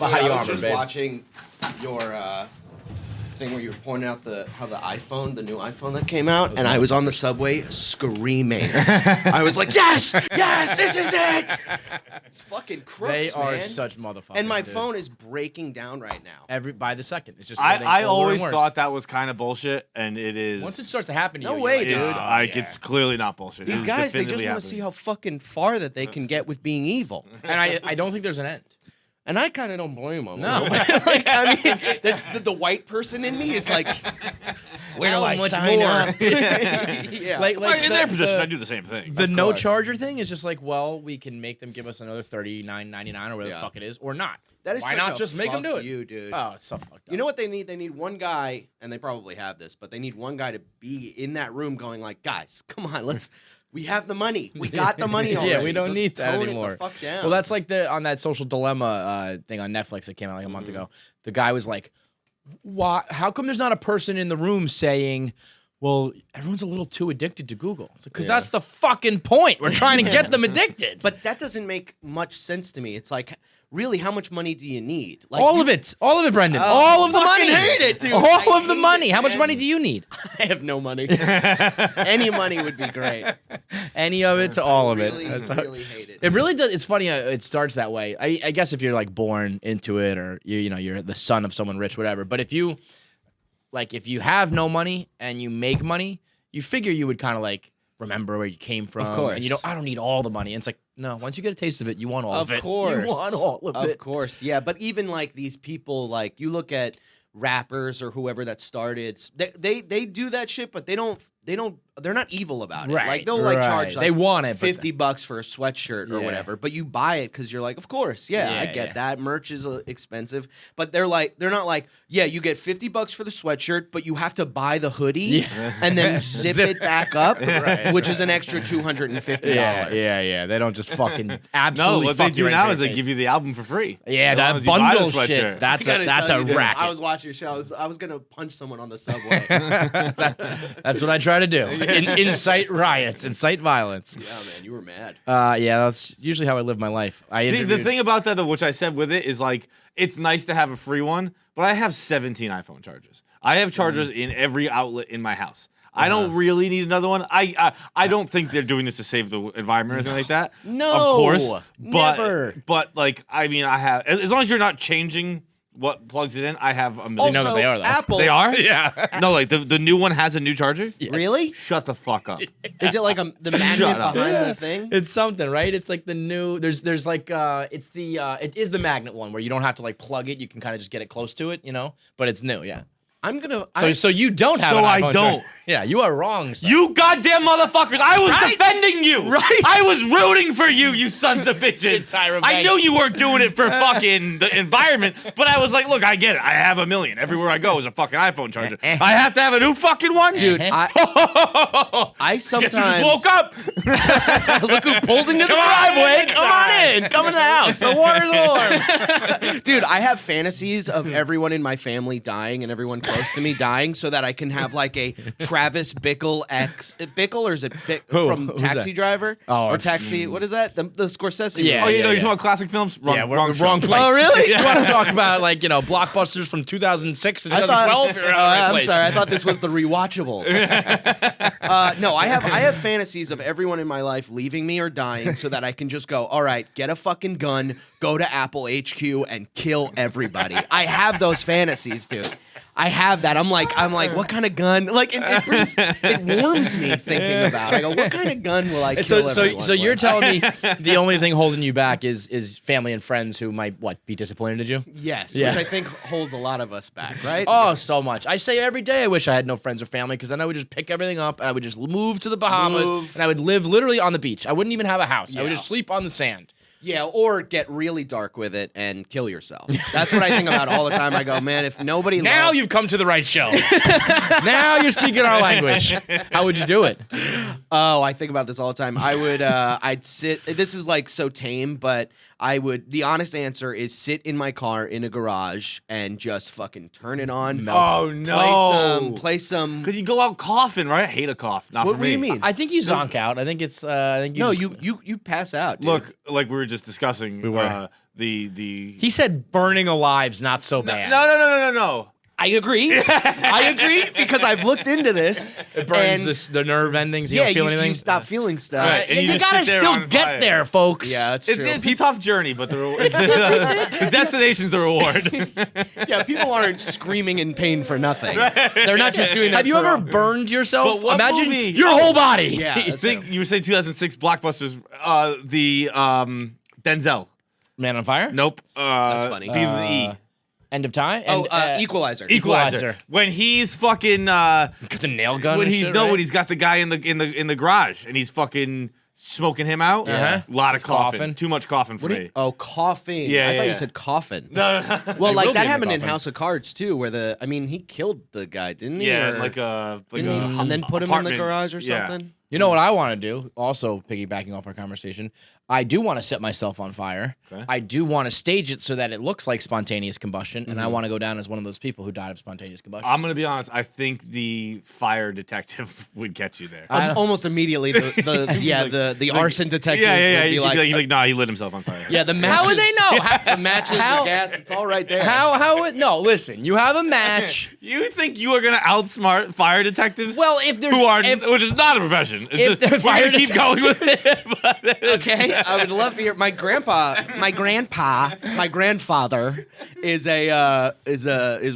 Body I was armor, just babe. watching your thing where you were pointing out how the new iPhone that came out, and I was on the subway screaming. I was like, yes, this is it. It's fucking crooks, They are man. such motherfuckers. And my dude. phone is breaking down right now. by the second. It's just I getting older always and worse. thought that was kind of bullshit, and it is. Once it starts to happen to No you, way, you're dude. like, It's clearly not bullshit. These It is guys, they just definitively want to see happening. how fucking far that they can get with being evil. And I don't think there's an end. And I kind of don't blame them. No. Like, I mean, that's the white person in me is like, where do I sign up? Yeah. Like In their position, I do the same thing. The Of no course. charger thing is just like, well, we can make them give us another $39.99 or whatever the fuck it is, or not. That is Why such not a just make them fuck do it? you, dude. Oh, it's so fucked up. You know what they need? They need one guy, and they probably have this, but they need one guy to be in that room going like, guys, come on, we have the money. We got the money already. Yeah, we don't Just need that tone anymore. It the fuck down. Well, that's like on that Social Dilemma thing on Netflix that came out like a month ago. The guy was like, "Why? How come there's not a person in the room saying?" Well, everyone's a little too addicted to Google. Because that's the fucking point. We're trying to get them addicted. But that doesn't make much sense to me. It's like, really, how much money do you need? Like, all of it, Brendan. All of the fucking money. hate it, dude. All I of the hate money. it, How much man. money do you need? I have no money. Any money would be great. Any of it to all of really, it. That's how- really hate it. It really does. It's funny. It starts that way. I guess if you're like born into it, or you're the son of someone rich, whatever. But if you have no money and you make money, you figure you would kind of like remember where you came from. course. And I don't need all the money. And it's like, no. Once you get a taste of it, you want all of it. Of course. You want all of it. Of course, yeah. But even like these people, like you look at rappers or whoever that started, they do that shit, but they're not evil about it. Right, Like they'll like right. charge like They want it, but- $50 for a sweatshirt or Yeah. whatever, but you buy it because you're like, of course, I Yeah, get yeah. that. Merch is expensive, but they're not like, yeah, you get $50 for the sweatshirt, but you have to buy the hoodie and then zip it back up, which is an extra $250. Yeah. They don't just fucking No, absolutely. what they fuck you do right now in is your they face. give you the album for free. Yeah, As long that as you buy the bundle sweatshirt. shit. That's I gotta a tell you, dude, racket. I was watching your show. I was gonna punch someone on the subway. That's what I try to do. Incite riots, incite violence. Yeah, man, you were mad. Yeah, that's usually how I live my life. See, the thing about that, though, which I said with it, is like, it's nice to have a free one, but I have 17 iPhone chargers. I have chargers in every outlet in my house. I don't really need another one. I don't think they're doing this to save the environment or anything like that. No, of course, never. But like, I mean, I have, as long as you're not changing what plugs it in, I have a million. know that they are, though. Apple. They are? Yeah. No, like the new one has a new charger. Really? Shut the fuck up. Is it like the magnet Shut up. behind the thing? It's something, right? It's like the new. There's like it is the magnet one where you don't have to like plug it. You can kind of just get it close to it, But it's new, yeah. I'm gonna. So you don't have. So an I iPhone don't. charger. Yeah, you are wrong. Son. You goddamn motherfuckers! I was defending you. Right. I was rooting for you, you sons of bitches. Tyra I Banks. knew you weren't doing it for fucking the environment, but I was like, look, I get it. I have a million. Everywhere I go is a fucking iPhone charger. I have to have a new fucking one, Dude, I Guess sometimes who just woke up? Look who pulled into the Come on, driveway. inside. Come on in. Come in the house. The water's warm. Dude, I have fantasies of everyone in my family dying and everyone close to me dying, so that I can have like a Travis Bickle Bickle, or is it from Who's Taxi that? Driver? Oh, or Taxi? What is that? The Scorsese. Yeah, movie. Oh, you know, yeah. you're talking about classic films? Wrong, Yeah, we're wrong wrong show. place. Oh, really? You want to talk about like blockbusters from 2006 to 2012? You're in the right I'm place. sorry. I thought this was the rewatchables. No, I have fantasies of everyone in my life leaving me or dying, so that I can just go, all right, get a fucking gun, go to Apple HQ, and kill everybody. I have those fantasies, dude. I have that. I'm like, what kind of gun? Like, it warms me thinking about it. I go, what kind of gun will I kill everyone So you're with? telling me the only thing holding you back is family and friends who might be disappointed in you? Yes, Yeah. which I think holds a lot of us back, right? Oh, so much. I say every day I wish I had no friends or family, because then I would just pick everything up and I would just move to the Bahamas and I would live literally on the beach. I wouldn't even have a house. I would Yeah. just sleep on the sand. Yeah, or get really dark with it and kill yourself. That's what I think about all the time. I go, man, if nobody Now loved- you've come to the right show. Now you're speaking our language. How would you do it? Oh, I think about this all the time. I would, I'd sit. This is like so tame, but I would. The honest answer is sit in my car in a garage and just fucking turn it on. Oh, no. Play some. Because you go out coughing, right? I hate a cough. Not What for do me. you mean? I think you zonk out. I think it's. I think No, just- you pass out. Dude. Look, like we were just discussing, We were. He said burning alive's not so bad. No. I agree. I agree because I've looked into this. It burns the nerve endings. You don't feel anything. You stop feeling stuff. Right. And You just gotta sit there still on get fire. there, folks. Yeah, it's true. It's a tough journey, but the destination's the reward. Yeah, people aren't screaming in pain for nothing. They're not just doing that. Have you for ever burned yourself? But what Imagine movie? your whole body. Yeah, I think you were saying 2006 blockbusters. Denzel. Man on Fire. Nope. That's funny. Begins with an E. End of Time. Equalizer. Equalizer. When he's fucking Got the nail gun. when and he's shit, no right? when he's got the guy in the garage and he's fucking smoking him out. Uh-huh. A lot of He's coughing. coughing. Too much coughing for me. Coughing. Yeah, I thought yeah. you said coffin. No. Well, It will like be that the happened in coffin. House of Cards too, where he killed the guy, didn't he? Yeah, Or like a and then put him in the apartment. garage or Yeah. something. You know what I want to do? Also, piggybacking off our conversation, I do want to set myself on fire. Okay. I do want to stage it so that it looks like spontaneous combustion, and I want to go down as one of those people who died of spontaneous combustion. I'm gonna be honest. I think the fire detective would get you there. Almost immediately, the arson detectives Yeah. would be You'd like, nah, he lit himself on fire. yeah, the matches. How would they know? The matches, the gas, it's all right there. No, listen, you have a match. You think you are gonna outsmart fire detectives? Well, if there's which is not a profession. It's if just, the we're fire gonna keep going with this. Okay, I would love to hear. My grandfather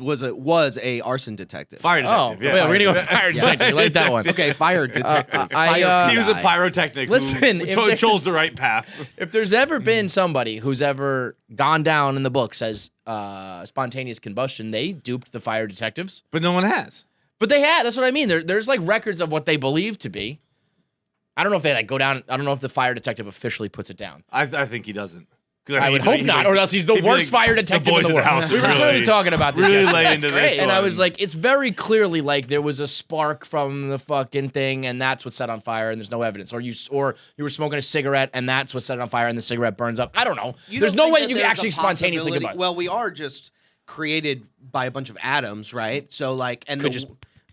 was a arson detective. Fire Oh, detective. yeah, we're gonna go with fire Yes. detective. You like that one? Okay, fire detective. I, Fire He was a PI. pyrotechnic Listen, if who there's- chose the right path. If there's ever been somebody who's ever gone down in the books as spontaneous combustion, they duped the fire detectives. But no one has. But they had. That's what I mean. There's like records of what they believe to be. I don't know if they like go down. I don't know if the fire detective officially puts it down. I think he doesn't. 'Cause I would hope not, or else he's the he'd be worst like, fire detective boys in the in the world. house We were really- clearly talking about this. really yesterday. lay into this And I one. was like, it's very clearly like there was a spark from the fucking thing, and that's what set on fire, and there's no evidence. Or you were smoking a cigarette, and that's what set it on fire, and the cigarette burns up. I don't know. You There's don't no think way that you can there's actually a spontaneously possibility- combust. Well, we are just created by a bunch of atoms, right? So like, and Could the, just-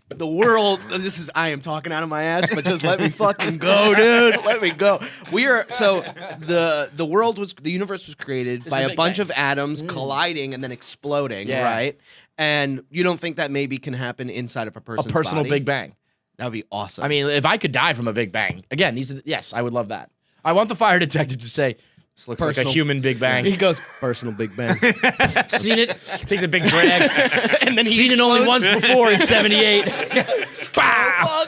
the world. I am talking out of my ass, but just let me fucking go, dude. Let me go. The universe was created by a a Big bunch Bang. of atoms colliding and then exploding, Yeah. right? And you don't think that maybe can happen inside of a A person's personal body? Big Bang. That would be awesome. I mean, if I could die from a Big Bang, again, yes, I would love that. I want the fire detective to say, this looks like a Personal- human Big Bang. he goes personal Big Bang. Seen it, takes a big drag, And then he seen it only once explodes. before in '78. Bow!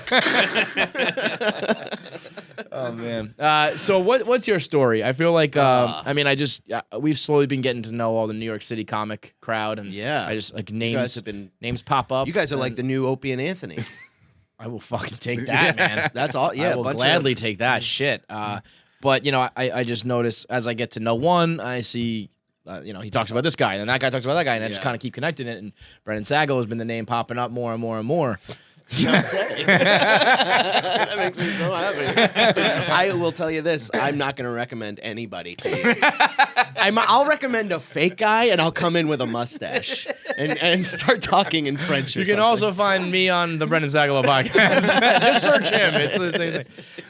Oh man. So what's your story? I feel like I mean we've slowly been getting to know all the New York City comic crowd, and Yeah. I just like guys names have been- names pop up. You guys are like and the new Opie and Anthony. I will fucking take that, man. That's all. Yeah, I a will bunch gladly take that shit. But you know, I just notice as I get to know one, I see. You know, he talks about this guy, and then that guy talks about that guy, and I just Yeah. kind of keep connecting it. And Brendan Sagalow has been the name popping up more and more and more. That makes me so happy. I will tell you this: I'm not going to recommend anybody to you. I'll recommend a fake guy, and I'll come in with a mustache and start talking in French. Or You can something. also find me on the Brendan Sagalow podcast. Just search him; it's the same thing.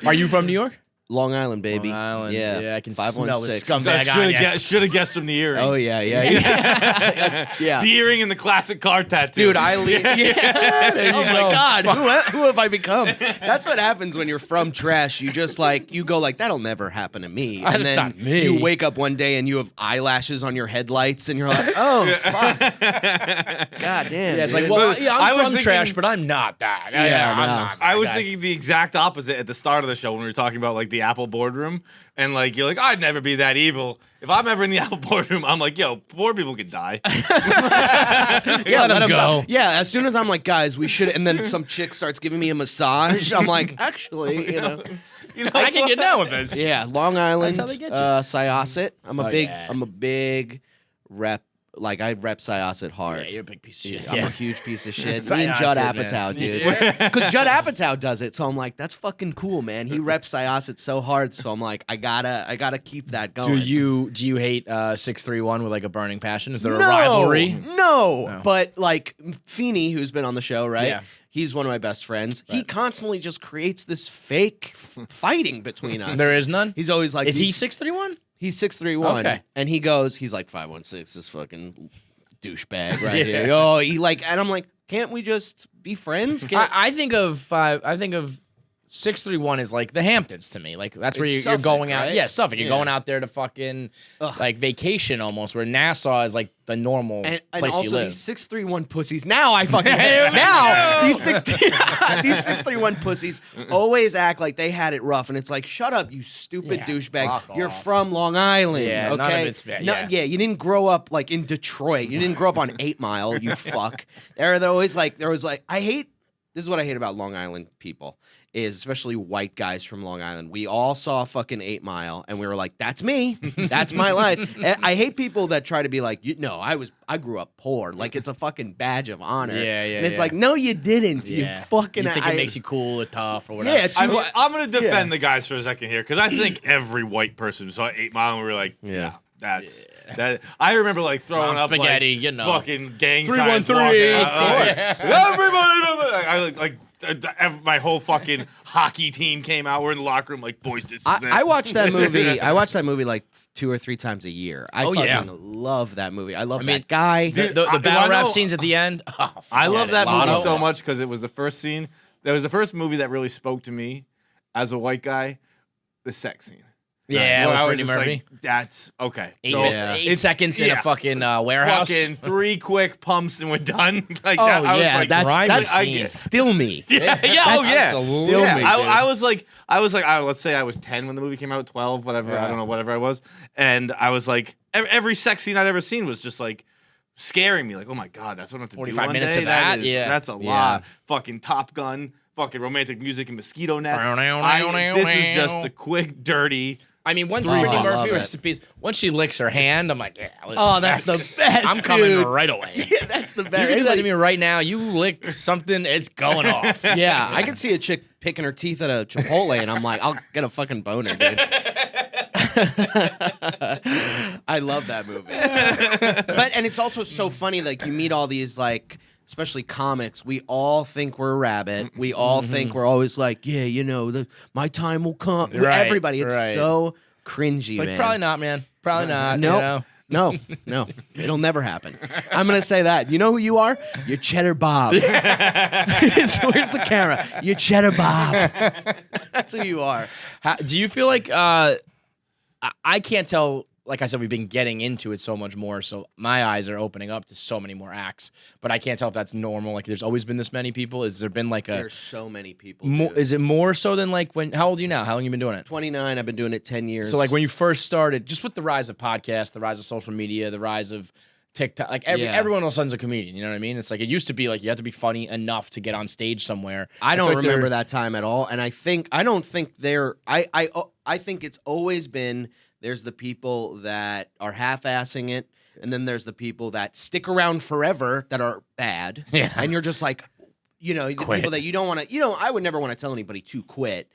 Are you from New York? Long Island, baby. Long Island. Yeah, I can smell the 516. scumbag on ya. Should have guessed from the earring. Oh yeah. Yeah. The earring and the classic car tattoo. Dude, I leave. Yeah. There you Oh my go. God, who have I become? That's what happens when you're from trash. You just you go like, that'll never happen to me, That's and then not me. you wake up one day and you have eyelashes on your headlights, and you're like, oh fuck, god damn. Yeah, it's dude. like, well, yeah, I I'm was from thinking- trash, but I'm not that. Yeah, I'm no. not. I that was guy. thinking the exact opposite at the start of the show when we were talking about like the Apple boardroom, and like you're like, I'd never be that evil. If I'm ever in the Apple boardroom, I'm like, yo, poor people could die. yeah, let him go. Yeah, as soon as I'm like, guys, we should, and then some chick starts giving me a massage. I'm like, actually, you know. I can get down with this. Yeah, Long Island, That's how they get you. Syosset. I'm a Oh, big rep. Like I rep Syosset hard. Yeah, you're a big piece of shit. I'm Yeah. a huge piece of shit. Me and Syosset, Judd man. Apatow, dude. Yeah. Because Judd Apatow does it, so I'm like, that's fucking cool, man. He reps Syosset so hard, so I'm like, I gotta keep that going. Do you hate 631 with like a burning passion? Is there a rivalry? No, but like Feeney, who's been on the show, right? Yeah. He's one of my best friends. He constantly just creates this fake fighting between us. There is none. He's always like, Is he 631? He's 6'3", Okay. and he's like 5'16", this fucking douchebag right here. Oh, and I'm like, can't we just be friends? I think of 631 is like the Hamptons to me. Like that's where It's you're Suffolk, going out. right? Yeah, Suffolk. You're Yeah. going out there to fucking Ugh. like vacation almost. Where Nassau is like the normal And place also you live. these 6'3" pussies. Now I fucking now these 6'3" pussies always act like they had it rough, and it's like, shut up, you stupid Yeah, douchebag. fuck You're off. from Long Island, Yeah, okay? none of it's bad, yeah. Yeah, you didn't grow up like in Detroit. You didn't grow up on 8 Mile. You fuck. They're always like, I hate. This is what I hate about Long Island people. Is especially white guys from Long Island. We all saw fucking 8 Mile, and we were like, "That's me. That's my life." And I hate people that try to be like, I grew up poor. Like it's a fucking badge of honor. Yeah, And it's yeah. like, no, you didn't. Yeah. You fucking. You think it makes you cool or tough or whatever. Yeah, I mean, I'm gonna defend the guys for a second here because I think every white person saw 8 Mile and we were like, Yeah. that. I remember like throwing Mom up spaghetti, like, you know. fucking gang 313, signs walking of out. course. Everybody, my whole fucking hockey team came out. We're in the locker room like, boys, this is it. I watched that movie. I watched that movie like 2 or 3 times a year. I fucking yeah. love that movie. I love mean, that guy. The I battle rap know- scenes at the end. Oh, I love that movie Lotto. so much because it was the first scene. That was the first movie that really spoke to me as a white guy. The sex scene. Yeah, Where with I was Brittany just Murphy. like, that's okay. Eight, So minutes- 8 it's- seconds in a yeah. fucking warehouse. Fucking 3 quick pumps and we're done. Like Oh that, I was yeah, like, that's grimy scene. still me. yeah, That's oh yeah. absolutely still Yeah, me, dude. I was like, let's say I was 10 when the movie came out, 12, whatever. I don't know, whatever I was. And I was like, every sex scene I'd ever seen was just like scaring me. Like, oh my God, that's what I have to do 45 one minutes day? of that? is, Yeah. That's a Yeah. lot. Fucking Top Gun, fucking romantic music and mosquito nets. This This is just a quick, dirty. I mean, once Oh, Brittany I love Murphy it. recipes, once she licks her hand, I'm like, yeah. Listen, Oh, that's the best, I'm coming dude. right away. Yeah, that's the You best. can do that to me right now. You lick something, it's going off. Yeah, I can see a chick picking her teeth at a Chipotle, and I'm like, I'll get a fucking boner, dude. I love that movie. And it's also so funny, like you meet all these like, especially comics. We all think we're a rabbit. We all think we're always like, yeah, my time will come. Right, Everybody, it's right. so cringy, It's like, man. probably not, man. Probably not. Nope. You know? No, it'll never happen. I'm gonna say that. You know who you are? You're Cheddar Bob. So where's the camera? You're Cheddar Bob. That's who you are. Do you feel like I can't tell? Like I said, we've been getting into it so much more, so my eyes are opening up to so many more acts. But I can't tell if that's normal. Like, there's always been this many people. Has there been like a? There's so many people. More, dude. is it more so than like when? How old are you now? How long you been doing it? 29. I've been doing it 10 years. So like when you first started, just with the rise of podcasts, the rise of social media, the rise of TikTok, like everyone all of a sudden's a comedian. You know what I mean? It's like it used to be like you had to be funny enough to get on stage somewhere. I feel don't like remember they're- that time at all, and I don't think they're. I think it's always been. There's the people that are half-assing it, and then there's the people that stick around forever that are bad. Yeah. And you're just like, the Quit. people that you don't want to, I would never want to tell anybody to quit,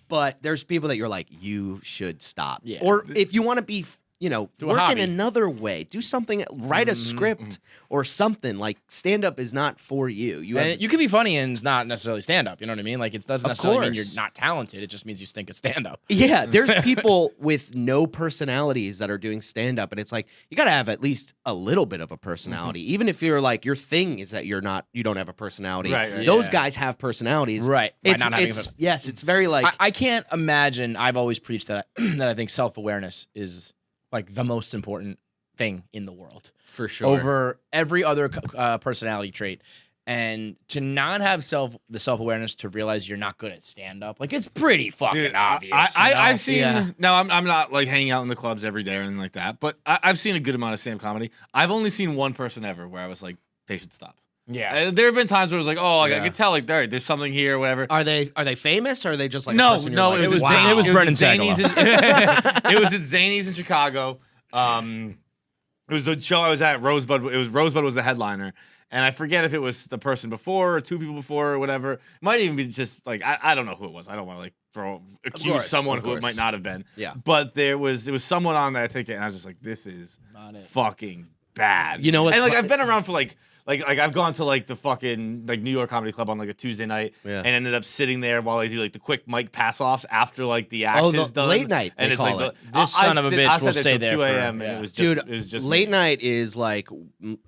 but there's people that you're like, you should stop. Yeah. Or if you want to be, a work in hobby. another way, do something, write a script or something. Like stand-up is not for you. And you can be funny and it's not necessarily stand up. You know what I mean? Like it doesn't Of necessarily mean course. you're not talented. It just means you stink at stand up. Yeah, there's people with no personalities that are doing stand up, and it's like you got to have at least a little bit of a personality, even if you're like your thing is that you don't have a personality. Right. Those Yeah. guys have personalities. Right. By It's, not having it's yes, it's very like I can't imagine. I've always preached that that I think self awareness is like the most important thing in the world for sure. over every other personality trait. And to not have the self awareness to realize you're not good at stand up, like it's pretty fucking Dude, obvious. I've seen. Yeah. No, I'm not like hanging out in the clubs every day or anything like that. But I've seen a good amount of stand-up comedy. I've only seen one person ever where I was like, they should stop. Yeah. There have been times where it was like, oh, like, Yeah. I could tell like there's something here, or whatever. Are they famous or are they just like a No, person you're no, like, it was wow. Zany- It was Brendan at Zany's Sagalow. it was at Zany's in Chicago. It was the show I was at. Rosebud. It was Rosebud was the headliner, and I forget if it was the person before or 2 people before or whatever. It might even be just like I don't know who it was. I don't want to like accuse course, someone of who it course. might not have been. Yeah. But it was someone on that ticket, and I was just like, this is Not it. fucking bad. You know what's and like fu- I've been around for like I've gone to like the fucking like New York Comedy Club on like a Tuesday night Yeah. and ended up sitting there while they do like the quick mic pass offs after like the act Oh, is the done. late night, and they it's call like it. This son of a bitch I will sat stay till there 2 for- a.m. and yeah. it was just Dude, it was just late me. night is like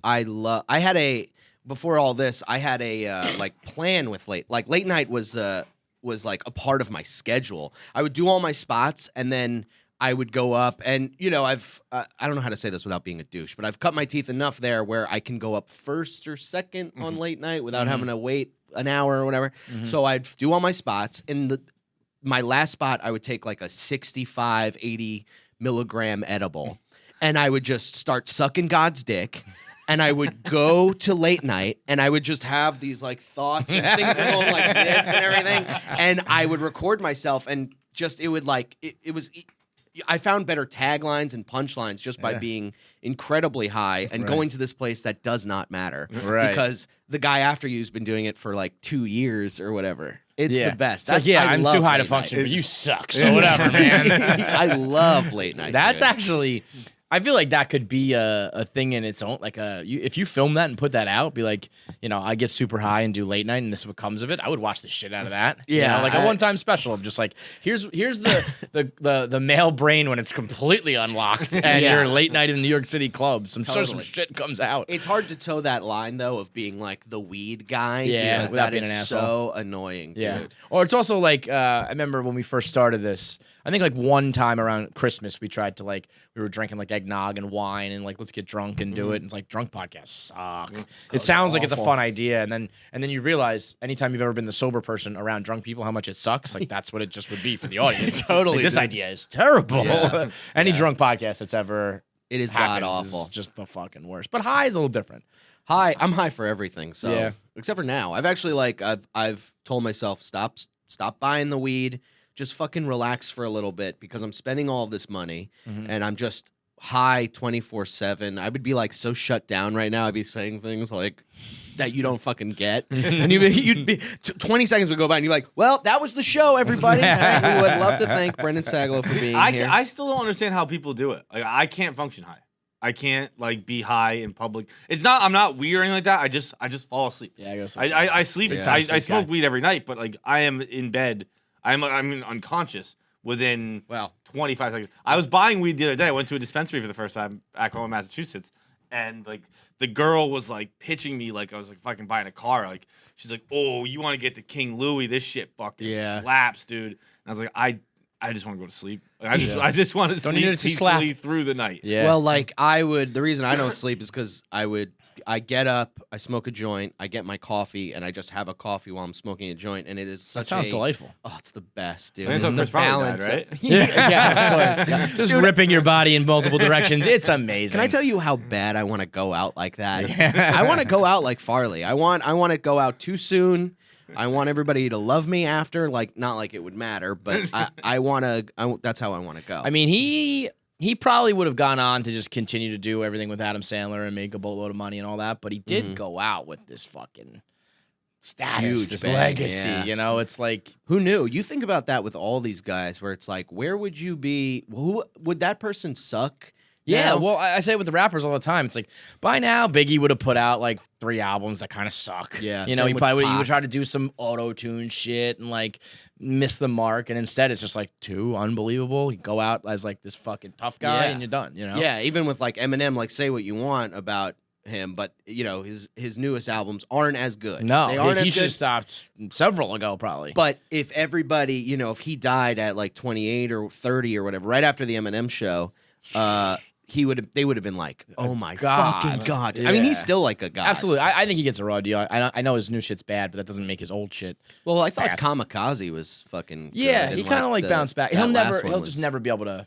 I had a before all this I had a like plan with late night was like a part of my schedule. I would do all my spots and then I would go up and I've I don't know how to say this without being a douche, but I've cut my teeth enough there where I can go up first or second on late night without having to wait an hour or whatever. So I'd do all my spots. In my last spot, I would take like a 65, 80 milligram edible, and I would just start sucking God's dick. And I would go to late night, and I would just have these like thoughts and things going like this and everything, and I would record myself, and just it would like it was. I found better taglines and punchlines just by being incredibly high and going to this place that does not matter. Right. Because the guy after you's been doing it for like 2 years or whatever. It's the best. It's like, yeah, I I'm love too high to late function, night. but you suck. So whatever, man. I love late night. That's dude. actually, I feel like that could be a thing in its own. Like if you film that and put that out, be like, I get super high and do late night, and this is what comes of it. I would watch the shit out of that. Yeah, like a one-time special of just like here's the male brain when it's completely unlocked and Yeah. you're late night in the New York City club. Some Totally. shit comes out. It's hard to toe that line though of being like the weed guy. Yeah, because without that being is an asshole. so annoying, dude. Yeah. Or it's also like I remember when we first started this. I think like one time around Christmas we tried to like we were drinking like eggnog and wine and like let's get drunk and do it. And it's like drunk podcasts suck. It sounds like it's a awful. fun idea, and then you realize anytime you've ever been the sober person around drunk people how much it sucks. Like that's what it just would be for the audience. Totally, Like, this dude. idea is terrible. Yeah. Any drunk podcast that's ever It is god happened is awful. just the fucking worst. But high is a little different. High. I'm high for everything. So Yeah. except for now, I've actually like I've told myself stop buying the weed. Just fucking relax for a little bit because I'm spending all this money and I'm just high 24/7. I would be like so shut down right now. I'd be saying things like that you don't fucking get, and you'd be 20 seconds would go by and you're like, "Well, that was the show, everybody." We would love to thank Brendan Sagalow for being here. I still don't understand how people do it. Like I can't function high. I can't like be high in public. It's not. I'm not weird or anything like that. I just fall asleep. Yeah, I guess. I sleep. Yeah, I sleep smoke guy. weed every night, but like I am in bed. I'm unconscious within 25 seconds. I was buying weed the other day. I went to a dispensary for the first time back home in Massachusetts, and like the girl was like pitching me like I was like fucking buying a car. Like she's like, "Oh, you want to get the King Louis? This shit fucking slaps, dude." And I was like, I just want to go to sleep. Like, I just want to Don't need sleep it to slap. peacefully through the night. Yeah. Well, like the reason I don't sleep is because I get up, I smoke a joint, I get my coffee, and I just have a coffee while I'm smoking a joint, and it is such that sounds a- delightful. Oh, it's the best, dude. And that's how The Chris Farley died, balance- right? yeah, of course. Just ripping your body in multiple directions. It's amazing. Can I tell you how bad I want to go out like that? I want to go out like Farley. I want to go out too soon. I want everybody to love me after, like not like it would matter, but I want to. That's how I want to go. I mean, he probably would have gone on to just continue to do everything with Adam Sandler and make a boatload of money and all that, but he did go out with this fucking status, Huge this bang, legacy. yeah. It's like Who knew? You think about that with all these guys, where it's like, where would you be? Who would that person suck? yeah. now? Well, I say it with the rappers all the time. It's like by now Biggie would have put out like 3 albums that kind of suck. Yeah, you know, same he with probably Pac. would try to do some auto tune shit and like miss the mark, and instead it's just like too unbelievable. You go out as like this fucking tough guy, Yeah. and you're done. You know? Yeah, even with like Eminem, like say what you want about him, but his newest albums aren't as good. No, they aren't he as should good. have stopped several ago, probably. But if everybody, if he died at like 28 or 30 or whatever, right after the Eminem show, they would have been like, oh my God. fucking God. I mean, he's Yeah. still like a god. Absolutely, I think he gets a raw deal. I know his new shit's bad, but that doesn't make his old shit. Well, I thought Bad. Kamikaze was fucking Yeah, good, he and, kind of like the- bounced back. that He'll last one just was- never be able to.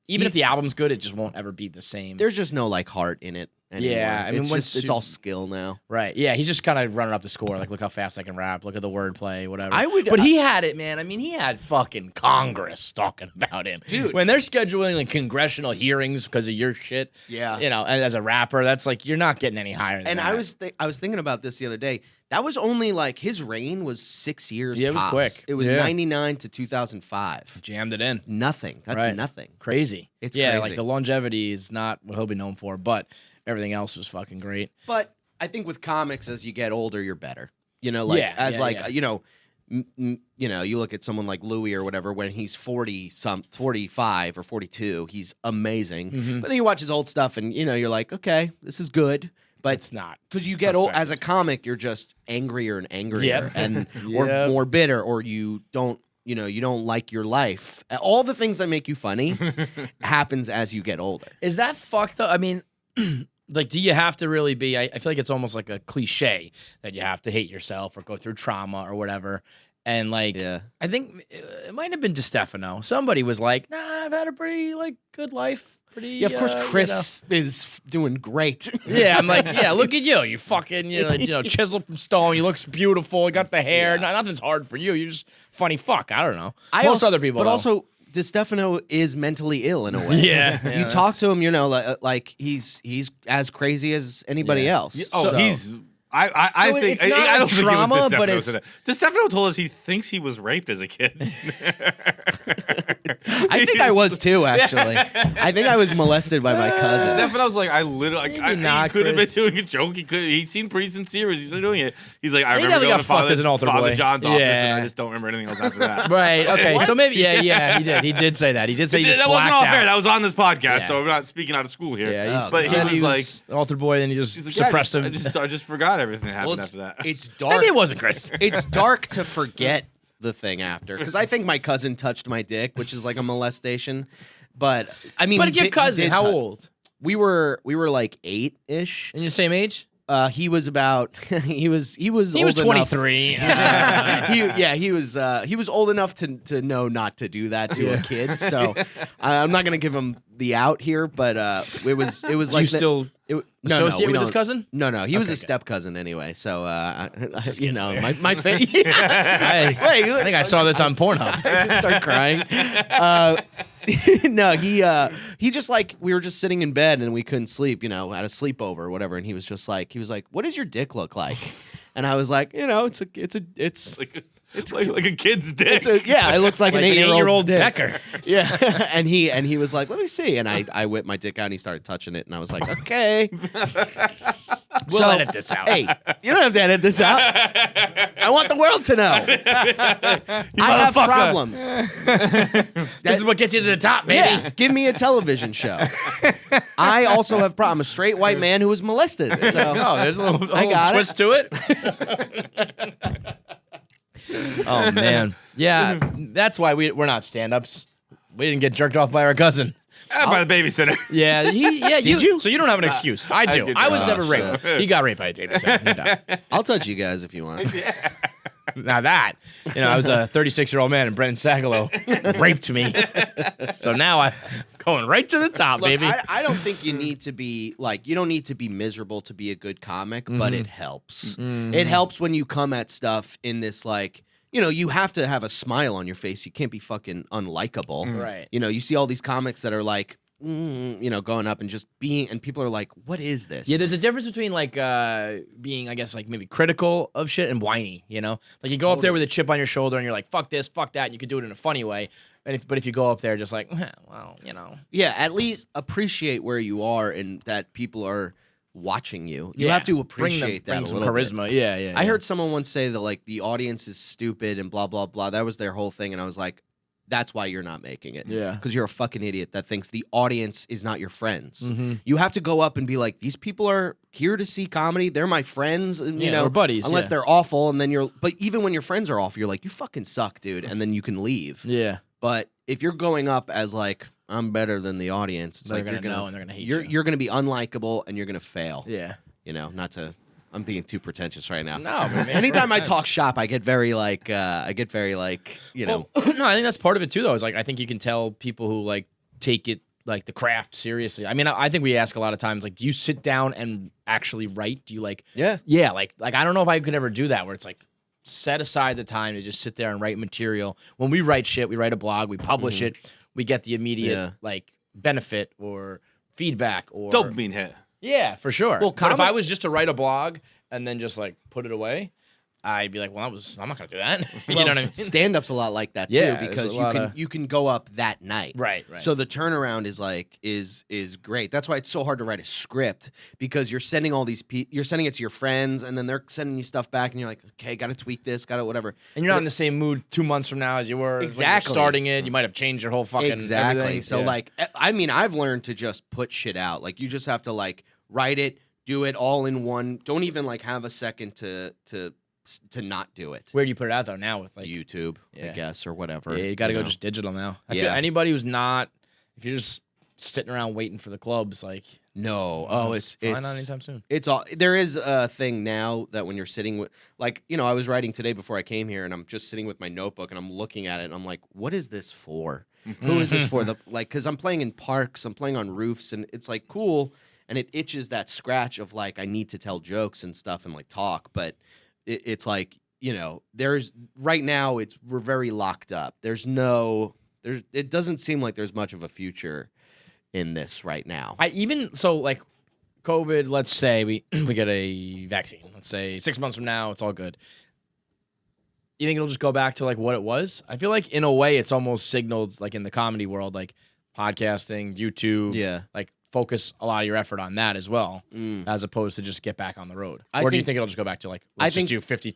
Even if the album's good, it just won't ever be the same. There's just no like heart in it anymore. Yeah, I mean, it's all skill now. Right. Yeah, he's just kind of running up the score. Like, look how fast I can rap. Look at the wordplay, whatever. But he had it, man. I mean, he had fucking Congress talking about him. Dude. When they're scheduling like congressional hearings because of your shit, Yeah. as a rapper, that's like, you're not getting any higher than And that. I was thinking about this the other day. That was only like his reign was 6 years. Yeah, it was tops. quick. It was Yeah. 99 to 2005. jammed it in. Nothing. That's Right. nothing. Crazy. It's yeah, crazy. like the longevity is not what he'll be known for, but everything else was fucking great. But I think with comics, as you get older, you're better. You know, like Yeah, as yeah, like yeah. you know, you look at someone like Louis or whatever when he's 45 or 42, he's amazing. Mhm. But then you watch his old stuff, and you know, you're like, okay, this is good. But It's not. because you get old perfect. as a comic, you're just angrier and angrier, Yep. and or Yep. more bitter, or you don't like your life. All the things that make you funny happens as you get older. Is that fucked up? I mean, like, do you have to really be? I feel like it's almost like a cliche that you have to hate yourself or go through trauma or whatever. And like, Yeah. I think it might have been DeStefano. Somebody was like, "Nah, I've had a pretty like good life." Pretty. Yeah, of course, you Chris is doing great. know. Yeah, I'm like, yeah. Look at you. You fucking, chiseled from stone. You looks beautiful. You got the hair. Yeah. Nothing's hard for you. You're just funny fuck. I don't know. I Most also, other people, but though. also, DeStefano is mentally ill in a way. Yeah, you talk to him, like he's as crazy as anybody Yeah. else. Oh, So- he's. I So think it's not I don't think trauma, it was but DeStefano it's- said that. DeStefano told us he thinks he was raped as a kid. I think I was too. Actually, I think I was molested by my cousin. Stefano's like, I literally, Maybe he not, could have been Chris. doing a joke. He seemed pretty sincere as he's doing it. He's like, I He remember definitely going got to fucked as an altar Father boy. John's office, and Yeah. I just don't remember anything else after that. Right. Okay. What? So maybe, yeah, he did. He did say that. He did say he just That wasn't blacked all out. fair. That was on this podcast, Yeah. so I'm not speaking out of school here. Yeah, Oh, but said he was like, altar boy, and he just he's like, suppressed him. I just forgot everything that happened Well, after that. it's dark. Maybe it wasn't Chris. It's dark to forget the thing after, because I think my cousin touched my dick, which is like a molestation. But I mean, But he it's your did- he cousin. did How tou- old? We were like 8-ish. In your same age? He was about he was He was old enough- 23. he was old enough to know not to do that to a kid. So I'm not gonna give him the out here, but it was Do like you the- still it, associate we with his don't- cousin? No, he was Okay, a okay. step cousin anyway. So is you getting know, weird. my face. I, Wait, I think I saw this on Pornhub. I just start crying. No, he just like we were just sitting in bed and we couldn't sleep, at a sleepover or whatever, and he was like, "What does your dick look like?" And I was like, it's like a kid's dick. it looks like, Like an an 8-year-old eight-year-old dick. pecker. Yeah, and he was like, "Let me see," and I whipped my dick out and he started touching it, and I was like, "Okay." We'll edit this out. Hey, you don't have to edit this out. I want the world to know. I have motherfucker. problems. This is what gets you to the top, baby. Yeah, give me a television show. I also have problems. I'm a straight white man who was molested. So Oh, there's a little, I got it. twist to it. Oh man, yeah, that's why we're not stand-ups. We didn't get jerked off by our cousin. By the babysitter. Yeah, Did you? So you don't have an excuse. I do. did I was not. never Oh, raped. shit. He got raped by a babysitter. No doubt. I'll touch you guys if you want. Now that, I was a 36-year-old man and Brendan Sagalow raped me. So now I'm going right to the top, Look, baby. I don't think you need to be you don't need to be miserable to be a good comic, but it helps. It helps when you come at stuff in this you have to have a smile on your face. You can't be fucking unlikable. Right. You see all these comics that are like, going up and just being, and people are like, what is this? Yeah, there's a difference between being, I guess, maybe critical of shit and whiny. Like you go up there with a chip on your shoulder and you're like, fuck this, fuck that, and you can do it in a funny way. But if you go up there just like, well, Yeah, at least appreciate where you are and that people are watching you. You have to appreciate bring that a some little bit. charisma. Yeah. I heard someone once say that the audience is stupid and blah blah blah. That was their whole thing, and I was like, that's why you're not making it. Yeah. Because you're a fucking idiot that thinks the audience is not your friends. Mm-hmm. You have to go up and be like, these people are here to see comedy. They're my friends. And, we're buddies. unless yeah. they're awful, and then but even when your friends are awful, you're like, you fucking suck, dude, and then you can leave. Yeah. But if you're going up as like, I'm better than the audience, it's They're like gonna you're gonna know and they're gonna hate you're you. you're gonna be unlikable and you're gonna fail. Yeah. Not to. I'm being too pretentious right now. No, but man, Anytime I makes talk sense. shop, I get very like, Well, no, I think that's part of it too, though. Is I think you can tell people who take it the craft seriously. I mean, I think we ask a lot of times, do you sit down and actually write? Do you yeah. yeah, I don't know if I could ever do that where it's set aside the time to just sit there and write material. When we write shit, we write a blog, we publish it, we get the immediate benefit or feedback or Dopamine hit. Yeah, for sure. Well, but if I was just to write a blog and then just put it away, I'd be like, well, I'm not gonna do that. You Well, know what I mean? stand-up's a lot like that too, Yeah, there's because a lot you can go up that night. Right. So the turnaround is like is great. That's why it's so hard to write a script, because you're sending all these you're sending it to your friends, and then they're sending you stuff back, and you're like, okay, got to tweak this, got to whatever. And you're not in the same mood 2 months from now as you were when you were Exactly. starting it. You might have changed your whole fucking Exactly. everything. So Yeah. like, I mean, I've learned to just put shit out. Like, you just have to like write it, do it all in one. Don't even like have a second to not do it. Where do you put it out though now with like YouTube, I Yeah. guess, or whatever. Yeah, you got to go know? just digital now. I Yeah. feel anybody who's not, if you're just sitting around waiting for the clubs, like No. Oh, probably it's not anytime soon. It's all there is a thing now that when you're sitting with, like, I was writing today before I came here, and I'm just sitting with my notebook and I'm looking at it and I'm like, what is this for? Who is this for? Because I'm playing in parks, I'm playing on roofs, and it's like cool, and it itches that scratch of like I need to tell jokes and stuff and like talk, but it's like there's right now we're very locked up. It doesn't seem like there's much of a future in this right now. Like COVID, let's say we get a vaccine. Let's say 6 months from now, it's all good. You think it'll just go back to like what it was? I feel like in a way it's almost signaled like in the comedy world, like podcasting, YouTube, Yeah. like focus a lot of your effort on that as well, as opposed to just get back on the road. Or do you think it'll just go back to like let's just do 50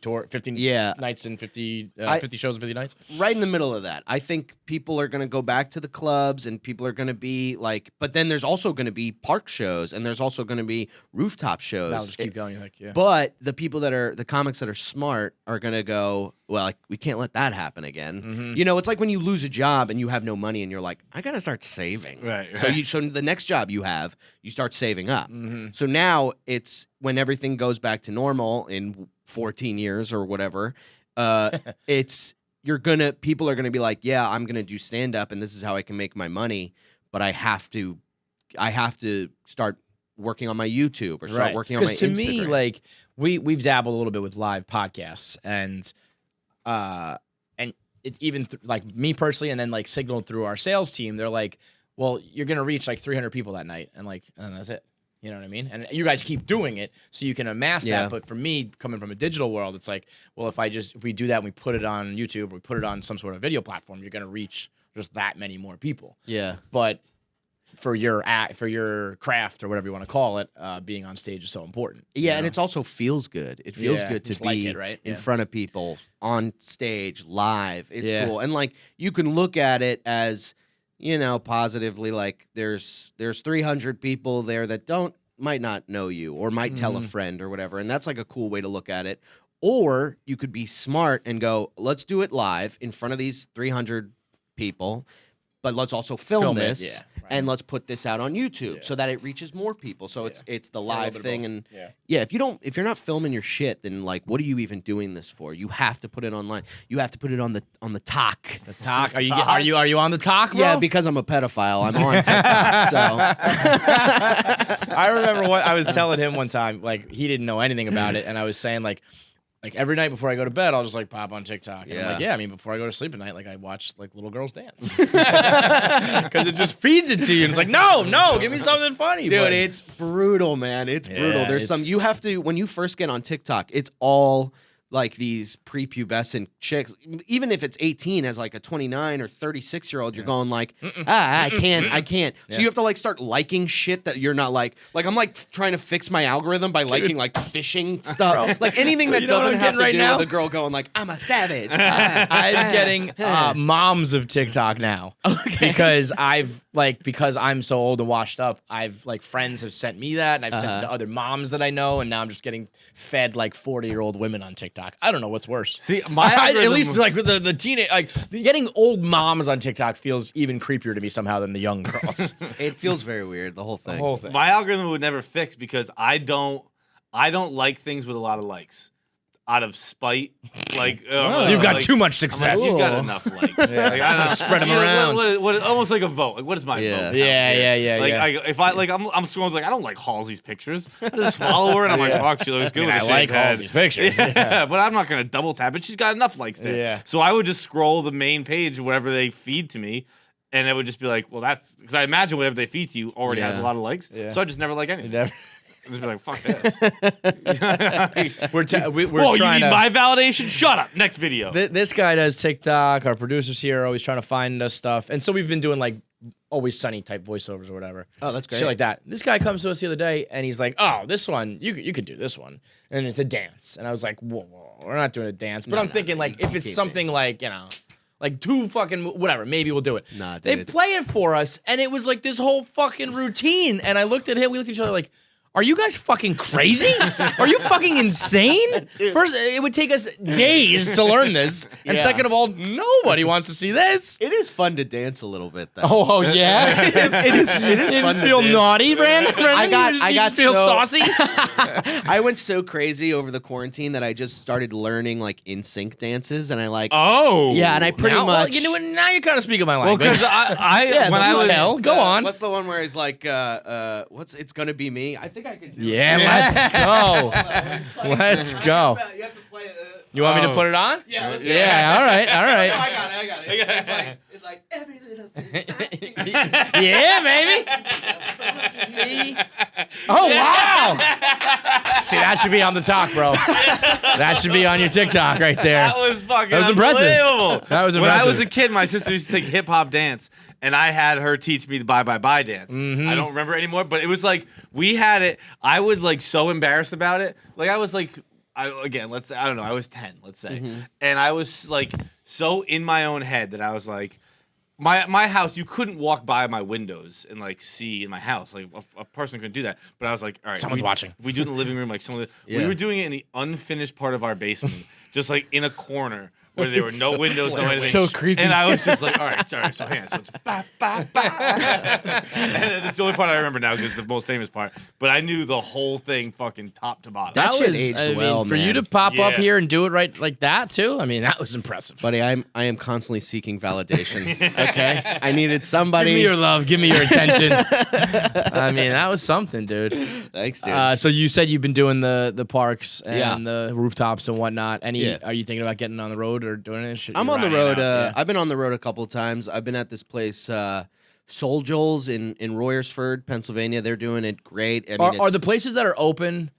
Yeah. nights and 50 shows and 50 nights? Right in the middle of that. I think people are going to go back to the clubs, and people are going to be like, but then there's also going to be park shows, and there's also going to be rooftop shows. That'll just keep going. Like, yeah. But the comics that are smart are going to go, well, like, we can't let that happen again. Mhm. It's like when you lose a job and you have no money and you're like, I got to start saving. Right. So the next job you have, you start saving up. Mhm. So now it's when everything goes back to normal in 14 years or whatever, people are going to be like, yeah, I'm going to do stand up and this is how I can make my money, but I have to start working on my YouTube or start working on my Instagram. Because to me, like we've dabbled a little bit with live podcasts, and it's even like me personally, and then like signaled through our sales team. They're like, well, you're gonna reach like 300 people that night, and that's it. You know what I mean? And you guys keep doing it, so you can amass that. But for me, coming from a digital world, it's like, well, if we do that and we put it on YouTube or we put it on some sort of video platform, you're gonna reach just that many more people. Yeah. But for your craft or whatever you want to call it, being on stage is so important. Yeah, and it's also feels good. It feels good to just be like it, right? in Yeah. front of people, on stage, live. It's Yeah. cool. And like you can look at it as, positively, like there's 300 people there that might not know you or might tell a friend or whatever. And that's like a cool way to look at it. Or you could be smart and go, let's do it live in front of these 300 people, but let's also film it, this. yeah, right. And let's put this out on YouTube so that it reaches more people. So it's the live bit of thing, both. and Yeah. if you're not filming your shit, then like, what are you even doing this for? You have to put it online. You have to put it on the talk. The talk? Are you on the talk, bro? Yeah, because I'm a pedophile, I'm on TikTok. So I remember what I was telling him one time. Like he didn't know anything about it, and I was saying like every night before I go to bed, I'll just like pop on TikTok. And I'm like, I mean, before I go to sleep at night, like I watch like little girls dance because it just feeds it to you. And it's like, no, give me something funny, dude, but it's brutal, man. It's brutal. There's you have to, when you first get on TikTok, it's all like these prepubescent chicks. Even if it's 18 as like a 29 or 36-year-old, you're going like, I can't. So you have to like start liking shit that you're not like I'm like trying to fix my algorithm by liking like fishing stuff. Like anything that you know what doesn't I'm have to getting do right now? with a girl going like, I'm a savage. I'm getting moms of TikTok now because because I'm so old and washed up. I've like friends have sent me that, and I've sent it to other moms that I know, and now I'm just getting fed like 40-year-old women on TikTok. I don't know what's worse. See, my at algorithm- least like the teenage, like getting old moms on TikTok feels even creepier to me somehow than the young girls. It feels very weird, the whole thing. My algorithm would never fix because I don't like things with a lot of likes. Out of spite, like You've got like, too much I'm like, success. you've got Cool. enough likes. Like, I don't know. Spread 'em You know, around. What almost like a vote. Like, what is my Yeah. vote? count Yeah, here? yeah, Like, yeah. if I like, I'm scrolling like I don't like Halsey's pictures. I just follow her and I'm like, fuck, she looks good. with I a like shaved head. Halsey's pictures. Yeah, but I'm not gonna double tap it. She's got enough likes there. Yeah. So I would just scroll the main page, whatever they feed to me. And it would just be like, well, that's because I imagine whatever they feed to you already has a lot of likes. Yeah. So I just never like anything. And just be like, fuck this. We're Whoa, you trying need to, my validation? Shut up. Next video. This guy does TikTok. Our producers here are always trying to find us stuff, and so we've been doing like Always Sunny type voiceovers or whatever. Oh, that's great. Shit like that. This guy comes to us the other day, and he's like, "Oh, this one, you could do this one," and it's a dance. And I was like, "Whoa, we're not doing a dance." But I'm thinking like, if it's something like like two fucking whatever, maybe we'll do it. Nah, they dude. play it for us, and it was like this whole fucking routine. And I looked at him. We looked at each other like, are you guys fucking crazy? Are you fucking insane? First, it would take us days to learn this. And Yeah. second of all, nobody wants to see this. It is fun to dance a little bit, though. Oh yeah? It is You fun just to feel dance. naughty, Brandon? I got You just feel so saucy? I went so crazy over the quarantine that I just started learning like in sync dances, and I like Oh. yeah, and I pretty now, well, much you know what? Now you're kind of speaking my Well, language. because I Yeah, when do I was tell. Go on. What's the one where he's like, what's it's gonna be me? I think I can do Yeah, it. let's go. Let's go. You have to play it. You want me to Oh. put it on? Yeah, let's Yeah, all right, all No, right. I got it. It's like every little thing. Yeah, baby. See? Oh, wow. See, that should be on the talk, bro. That should be on your TikTok right there. That was fucking That was impressive. unbelievable. That was When I was impressive. a kid, my sister used to take hip hop dance, and I had her teach me the bye bye bye dance. Mm-hmm. I don't remember anymore, but it was like we had it. I was like so embarrassed about it. Like I was like, I don't know. I was 10, let's say, and I was like so in my own head that I was like. My house, you couldn't walk by my windows and like see in my house. Like a person couldn't do that. But I was like, all right, Someone's watching. If we do it in the living room, like we Yeah. were doing it in the unfinished part of our basement, just like in a corner where there were no windows, no anything. so creepy. And I was just like, all right, sorry, so hang on. So it's ba, ba, ba. And it's the only part I remember now because it's the most famous part. But I knew the whole thing fucking top to bottom. That shit was, aged I mean, well, for you man. to pop up Yeah. here and do it right like that, too, I mean, that was impressive. Buddy, I am constantly seeking validation. Okay, I needed Give somebody. me your love. Give me your attention. I mean, that was something, dude. Thanks, dude. So you said you've been doing the parks and Yeah. the rooftops and whatnot. Yeah. Are you thinking about getting on the road or doing it? I'm on the road. I've been on the road a couple of times. I've been at this place, Soul Joel's in Royersford, Pennsylvania. They're doing it great. I mean, Are the places that are open?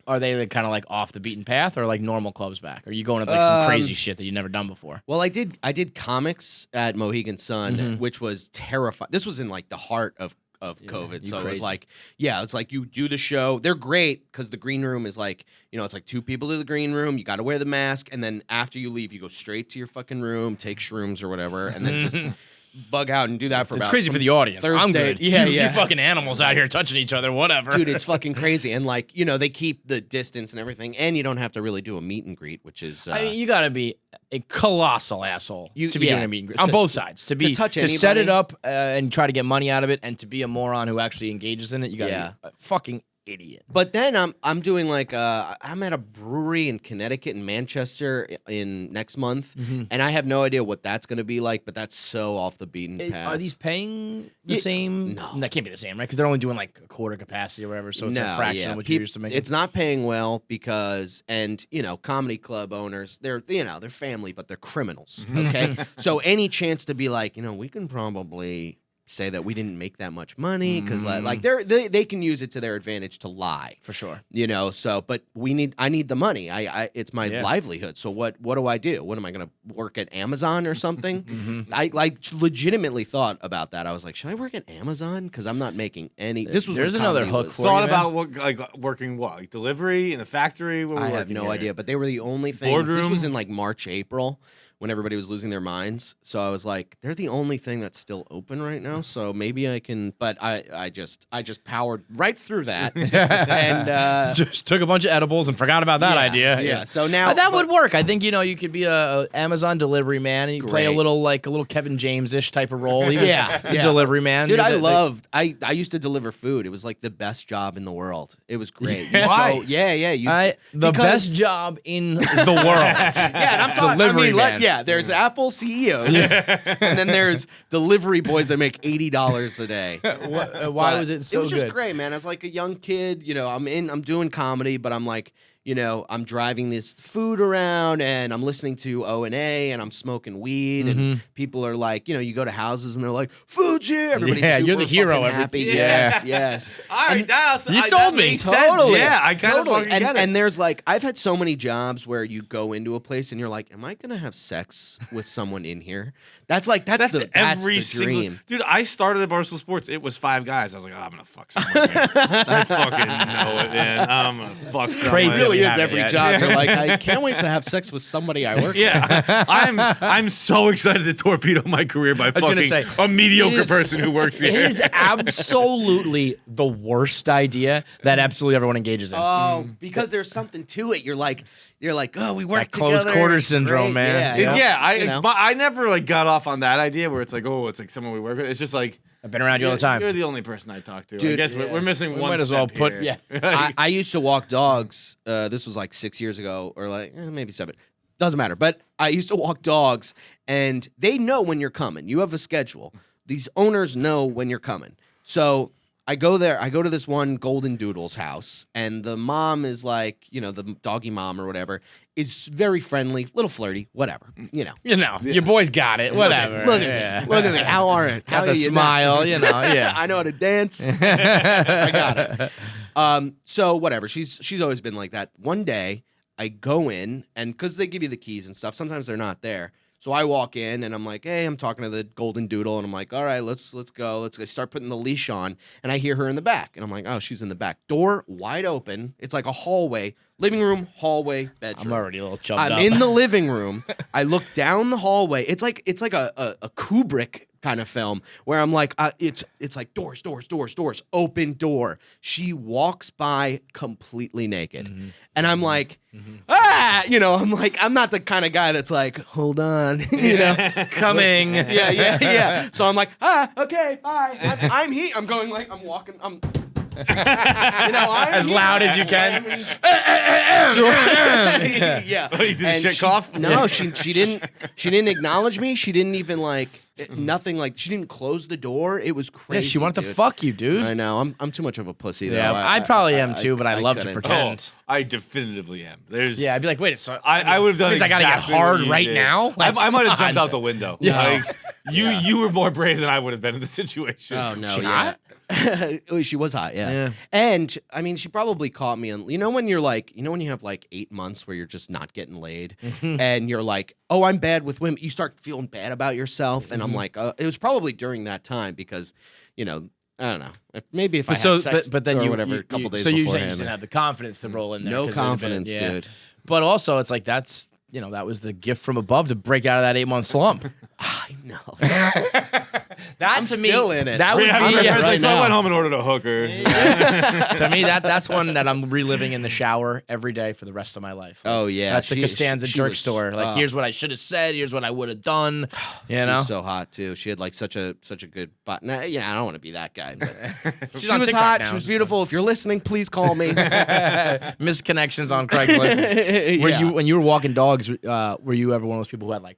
Are they kind of like off the beaten path or like normal clubs back? Are you going to like some crazy shit that you've never done before? Well, I did comics at Mohegan Sun, Mm-hmm. which was terrifying. This was in like the heart of COVID, you so it crazy. was like, it's like you do the show. They're great because the green room is like, it's like two people to the green room. You got to wear the mask, and then after you leave, you go straight to your fucking room, take shrooms or whatever, and then just bug out and do that for It's about crazy for the audience. I'm Thursday. good. Yeah, you yeah. fucking animals out here touching each other, whatever. Dude, it's fucking crazy. And like, they keep the distance and everything, and you don't have to really do a meet and greet, which is I mean, you got to be a colossal asshole You- to be yeah, doing a meet and greet to- on both sides. To touch set it anybody. up and try to get money out of it, and to be a moron who actually engages in it. You got to Yeah. be a fucking idiot. But then I'm doing like I'm at a brewery in Connecticut and Manchester in next month, and I have no idea what that's going to be like. But that's so off the beaten path. Are these paying the Yeah, same? no. That can't be the same, right? Because they're only doing like a quarter capacity or whatever, so it's a fraction of what you used to make. It's not paying well because, and comedy club owners, they're they're family, but they're criminals. Okay, so any chance to be like, we can probably say that we didn't make that much money because like they can use it to their advantage to lie. for sure. So but I need the money. I it's my Yeah. livelihood. So what do I do? What am I going to work at Amazon or something? I like legitimately thought about that. I was like, should I work at Amazon cuz I'm not making any. This was There's when another comedy hook was- for Thought you, man. about what, like working what, like delivery in a factory. What were I we have working no here? idea, but they were the only things. This Boardroom? was in like March, April, when everybody was losing their minds. So I was like, they're the only thing that's still open right now. So maybe I can. But I just powered right through that, and Just took a bunch of edibles and forgot about that yeah, idea. Yeah. So now That but- would work. I think you could be a Amazon delivery man and you play a Great. little Kevin James-ish type of role. He was Yeah, the yeah. delivery man. Dude, You're I the- loved. I used to deliver food. It was like the best job in the world. It was great. You Why? go- yeah. You, the because- best job in the world. Yeah, and I'm talking. Delivery man. Yeah, there's Apple CEOs, and then there's delivery boys that make $80 a day. Why But was it so It was just good? great, man. As like a young kid, I'm doing comedy, but I'm like, I'm driving this food around and I'm listening to O&A and I'm smoking weed and people are like, you go to houses and they're like, food's here. Everybody's Yeah, super you're the hero fucking every- happy. Yeah. Yes. All right, you sold that me. makes sense. Totally. Yeah, I kind of fucking get it. And there's like, I've had so many jobs where you go into a place and you're like, am I gonna have sex with someone in here? That's every the single dream. dude. I started at Barstool Sports. It was 5 guys. I was like, oh, I'm gonna fuck someone. Here. I fucking know it, man. I'm gonna fuck someone. Crazy. It really We is haven't every yet. job. You're like, I can't wait to have sex with somebody I work with. Yeah, I'm so excited to torpedo my career by gonna fucking say, a mediocre it is- person who works here. It is absolutely the worst idea that absolutely everyone engages in. Oh, because there's something to it. You're like, oh, we work That close together. quarter It's syndrome, great. man. Yeah, but I never like got off on that idea where it's like, oh, it's like someone we work with. It's just like I've been around you all the time. You're the only person I talk to. I Dude, guess we're missing We one. might as well step put- here. yeah. I used to walk dogs. This was like 6 years ago, or like maybe 7. Doesn't matter. But I used to walk dogs, and they know when you're coming. You have a schedule. These owners know when you're coming. So I go there. I go to this one Golden Doodle's house, and the mom is like, the doggy mom or whatever, is very friendly, little flirty, whatever. Your boy's got it. Whatever. Look at Yeah. me. Look at me. How are it? How Got the are you now? smile. Yeah. I know how to dance. I got it. So whatever. She's always been like that. One day I go in, and because they give you the keys and stuff, sometimes they're not there. So I walk in and I'm like, hey, I'm talking to the Golden Doodle, and I'm like, all right, let's go. Let's go. Start putting the leash on, and I hear her in the back, and I'm like, oh, she's in the back. Door wide open. It's like a hallway, living room, hallway, bedroom. I'm already a little chubbed I'm up. in the living room. I look down the hallway. It's like a Kubrick kind of film where I'm like, it's like doors, open door. She walks by completely naked, and I'm like, I'm like, I'm not the kind of guy that's like, hold on, Coming. yeah. So I'm like, okay, bye. I'm here. I'm going like, I'm walking. I'm. As loud as you can. Yeah. Oh, you did a And shit cough? No, she didn't acknowledge me. She didn't even like nothing. Like she didn't close the door. It was Yeah, crazy. she wanted to dude. fuck you, dude. I know. I'm too much of a pussy though. Yeah, I probably am too, but I love to couldn't. pretend. Oh, I definitively am. There's. Yeah, I'd be like, wait, so I would have done. means I gotta get exactly hard what you right did. now? Like, I might have jumped God. out the window. Yeah. Like, you were more brave than I would have been in the situation. Oh no, She yeah. hot? Oh, she was hot, yeah. Yeah. And I mean, she probably caught me on. When you're like, when you have like 8 months where you're just not getting laid, and you're like, oh, I'm bad with women. You start feeling bad about yourself, and I'm like, it was probably during that time because, I don't know, maybe if I had sex but then or you whatever, a couple days so you beforehand. just didn't have the confidence to roll in there. No 'cause it would've been- confidence, yeah. dude. But also, it's like that was the gift from above to break out of that 8-month slump. I know. That I'm to me, still in it. that would Yeah, be right right so I now. went home and ordered a hooker. To me, that's one that I'm reliving in the shower every day for the rest of my life. Like, Oh yeah, that's the Costanza she jerk was- store. Like, here's what I should have said. Here's what I would have done. You she know, was so hot too. She had like such a good butt. Nah, I don't want to be that guy. But she's she on was TikTok hot. now, She was so- beautiful. If you're listening, please call me. Misconnections on Craigslist. Were you when you were walking dogs? Were you ever one of those people who had like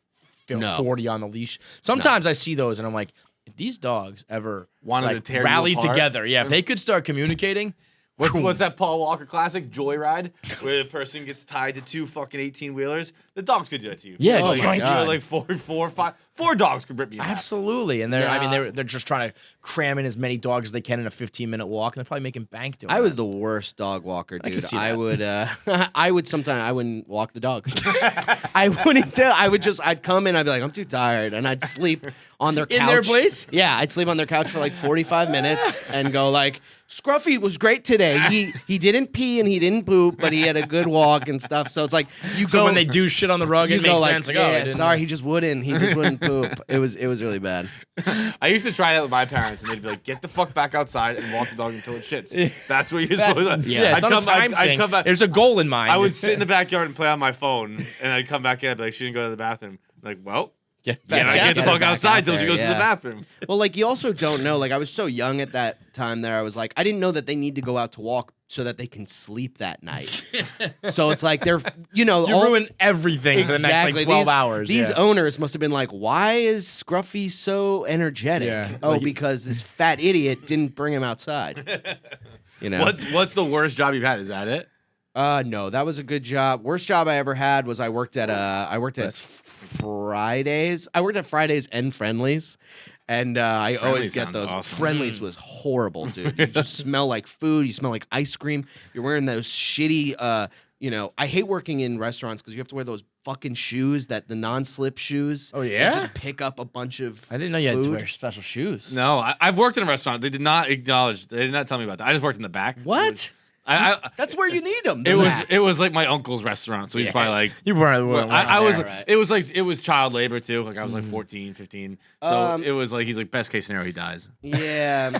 No. 40 on the leash? Sometimes I see those and I'm like, if these dogs ever Wanted like, to tear you rally apart? together, if they could start communicating. What's that Paul Walker classic, Joyride, where the person gets tied to 2 fucking 18-wheelers? The dogs could do that to you. Yeah, like, oh my God. like 4 dogs could rip you in half. Absolutely, and they're just trying to cram in as many dogs as they can in a 15-minute walk, and they're probably making bank doing I was that. the worst dog walker, I dude. could see I that. would I would sometimes I wouldn't walk the dog. I wouldn't do I'd come in, I'd be like, I'm too tired, and I'd sleep on their couch. In their place? Yeah, I'd sleep on their couch for like 45 minutes and go like, Scruffy was great today. He didn't pee and he didn't poop, but he had a good walk and stuff. So it's like So when they do shit on the rug, you it go makes like, sense. Like, yeah, oh, I didn't- sorry, he just wouldn't poop. It was really bad. I used to try that with my parents, and they'd be like, "Get the fuck back outside and walk the dog until it shits." That's what you're supposed to. Yeah, it's I'd not a time I'd thing. come back. There's a goal in mind. I would sit in the backyard and play on my phone, and I'd come back in. I'd be like, "She didn't go to the bathroom." Like, well, Get yeah, back I out get the there. fuck back outside out till she there, goes to the yeah. bathroom. Well, like you also don't know. Like I was so young at that time there. I was like, I didn't know that they need to go out to walk so that they can sleep that night. So it's like they're, You all- ruin everything for the next like 12 hours. These yeah. owners must have been like, why is Scruffy so energetic? Yeah. Oh, Like- because this fat idiot didn't bring him outside. What's the worst job you've had? Is that it? No, that was a good job. Worst job I ever had was I worked at Fridays. I worked at Fridays and Friendlies. And I always get sounds those. awesome. Friendlies was horrible, dude. You just smell like food. You smell like ice cream. You're wearing those shitty, I hate working in restaurants because you have to wear those fucking shoes, the non-slip shoes. Oh, that yeah? just pick up a bunch of I didn't know you had to food. wear special shoes. No, I've worked in a restaurant. They did not acknowledge. They did not tell me about that. I just worked in the back. What? That's where you need them. It was like my uncle's restaurant, so he's probably like. You weren't. Well, I was. right. It was like it was child labor too. Like I was like 14, 15. So it was like he's like best case scenario he dies. Yeah.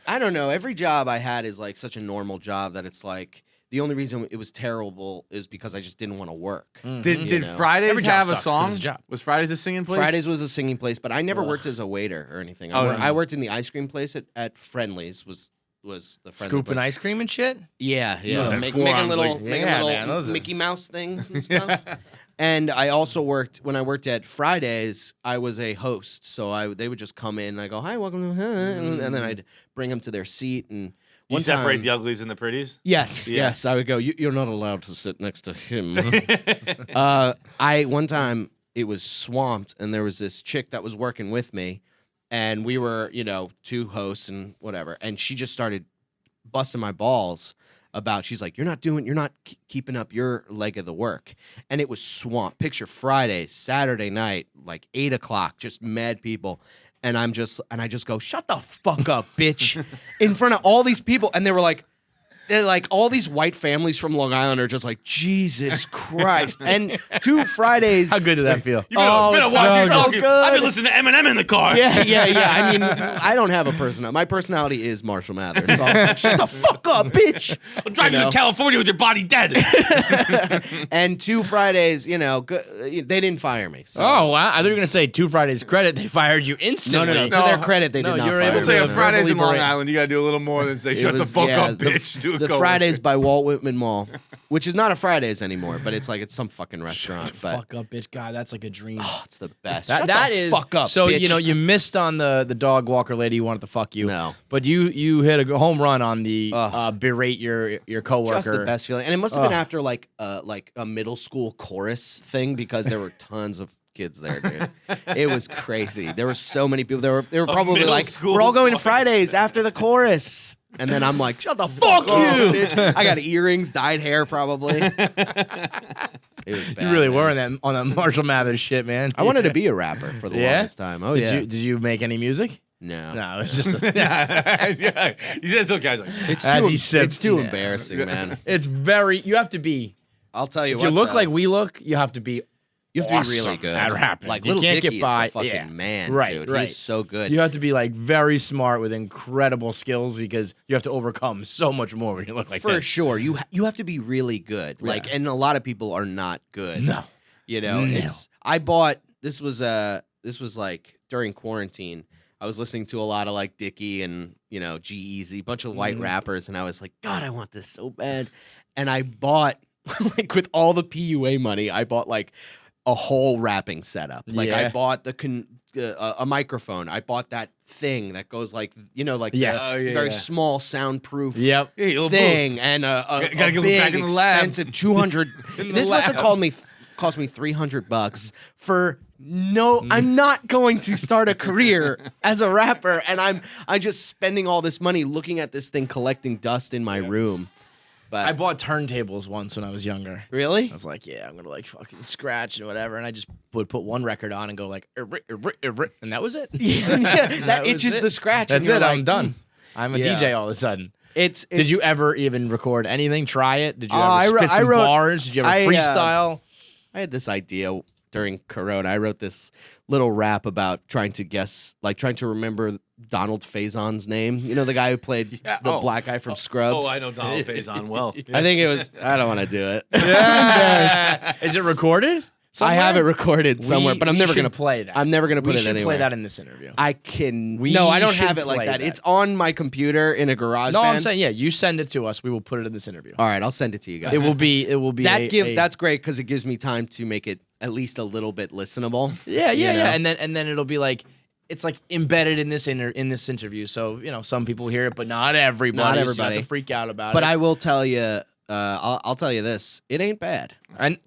I don't know. Every job I had is like such a normal job that it's like the only reason it was terrible is because I just didn't want to work. Did know. Fridays Every job have a sucks 'cause song? it's a job. Was Fridays a singing place? Fridays was a singing place, but I never worked as a waiter or anything. I worked in the ice cream place at Friendlies. Was the friendly Scooping place. ice cream and shit. Yeah. Those had Making forearms little, like- making Yeah, little man, those Mickey is- Mouse things and stuff. And I also worked when I worked at Fridays. I was a host, so they would just come in and I go, "Hi, welcome to," and then I'd bring them to their seat and. You One separate time- the uglies and the pretties. Yes, Yeah. yes. I would go. You're not allowed to sit next to him. One time it was swamped, and there was this chick that was working with me, and we were, two hosts and whatever, and she just started busting my balls about. She's like, "You're not keeping up your leg of the work," and it was swamped. Picture Friday, Saturday night, like 8:00, just mad people. And I just go, "Shut the fuck up, bitch," in front of all these people. And they're like all these white families from Long Island are just like, Jesus Christ. And 2 Fridays. How good did that feel? You better watch so yourself. good. I've been listening to Eminem in the car. Yeah. I mean, I don't have a personality. My personality is Marshall Mathers. So I was like, "Shut the fuck up, bitch." I'll drive you to California with your body dead. And 2 Fridays, they didn't fire me. So. Oh wow! I thought you were gonna say 2 Fridays credit. They fired you instantly. No. To their credit, they No, did not you're fire able me. to Say a verbally Fridays in Long berate- Island, you gotta do a little more than say, It "Shut the was- fuck yeah, up, bitch." To a the coworker. Fridays by Walt Whitman Mall, which is not a Fridays anymore, but it's some fucking restaurant. But Fuck up, bitch. God, that's like a dream. it's the best. That Shut that the is fuck up. so bitch. you missed on the dog walker lady who wanted to fuck you. No. But you hit a home run on the berate your coworker. Just the best feeling, and it must have been after like a middle school chorus thing because there were tons of kids there, dude. It was crazy. There were so many people. They were probably middle like, school "We're all going to chorus. Fridays after the chorus." And then I'm like, "Shut the fuck you!" up, bitch." I got earrings, dyed hair, probably. It was bad. You really man. were on that Marshall Mathers shit, man. I wanted to be a rapper for the longest time. Oh yeah. Did you make any music? No. No, it's just Yeah. He said it's okay. I was like, It's As too, he sips. it's too Yeah. embarrassing, man. it's very. You have to be. I'll tell you If what. you look though. like we look, you have to be. You have to be awesome really good at rapping. Like You Little can't Dicky get by- is the fucking yeah. man, Right, dude. right. He's so good. You have to be like very smart with incredible skills because you have to overcome so much more when you look like For that. sure. You have to be really good. Like, and a lot of people are not good. No. No. I bought this was like during quarantine. I was listening to a lot of like Dickie and G-Eazy, bunch of white rappers, and I was like, God, I want this so bad. And I bought like with all the PUA money, I bought like a whole rapping setup. Like I Yeah. bought a microphone. I bought that thing that goes like like Yeah. the Oh, yeah, very yeah. small soundproof Yep. "Hey, little thing and a Gotta get big back in the lab. expensive 200. In the This must have lab. cost me $300 for no. I'm not going to start a career as a rapper, and I'm just spending all this money looking at this thing collecting dust in my room. But I bought turntables once when I was younger. really, I was like, yeah, I'm gonna like fucking scratch and whatever, and I just would put one record on and go like, and that was it. that was itches it. the scratch. That's and it. you're I'm like, done. I'm a Yeah. DJ all of a sudden. It's Did you ever even record anything? Try it? Did you ever I spit some wrote- bars? Did you ever I, freestyle? I had this idea during Corona. I wrote this little rap about trying to remember Donald Faison's name. You know, the guy who played Yeah, the oh. black guy from Scrubs. Oh, I know Donald Faison well. I think it was. I don't want to do it. Is it recorded? I have it recorded somewhere, but I'm never gonna play that. I'm never gonna put we it should anywhere. play that in this interview. I can. We No, I don't should have it like play that. that. It's on my computer in a garage. No, I'm band. saying, yeah, you send it to us. We will put it in this interview. All right, I'll send it to you guys. It will be. That's great because it gives me time to make it at least a little bit listenable. Yeah, you know? and then it'll be like it's like embedded in this interview. So some people hear it, but not everybody. Not So you everybody. have to freak out about But it. I will tell you, I'll tell you this. It ain't bad. And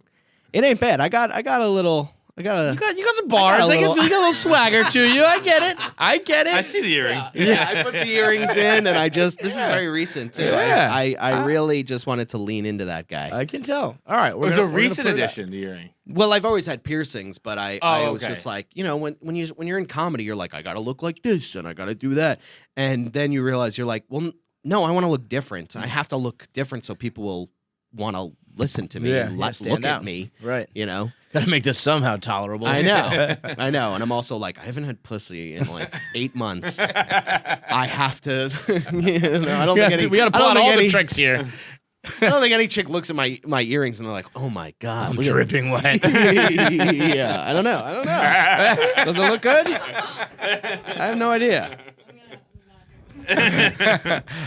It ain't bad. I got a little. you got some bars. I can feel you got a little swagger to you. I get it. I see the earring. Yeah, I put the earrings in, and this is very recent too. Yeah. I really just wanted to lean into that guy. I can tell. All right, It was a recent addition, the earring. Well, I've always had piercings, but I was okay. just like, when you're in comedy, you're like, I gotta look like this and I gotta do that, and then you realize you're like, well, no, I want to look different. I have to look different so people will want to listen to me and stand look out. at me. Right. Gotta make this somehow tolerable. I know, I know, and I'm also like, I haven't had pussy in like 8 months. I have to, I don't think any. We got to pull out all the tricks here. I don't think any chick looks at my earrings and they're like, oh my god, I'm dripping wet. Yeah, I don't know. Does it look good? I have no idea. All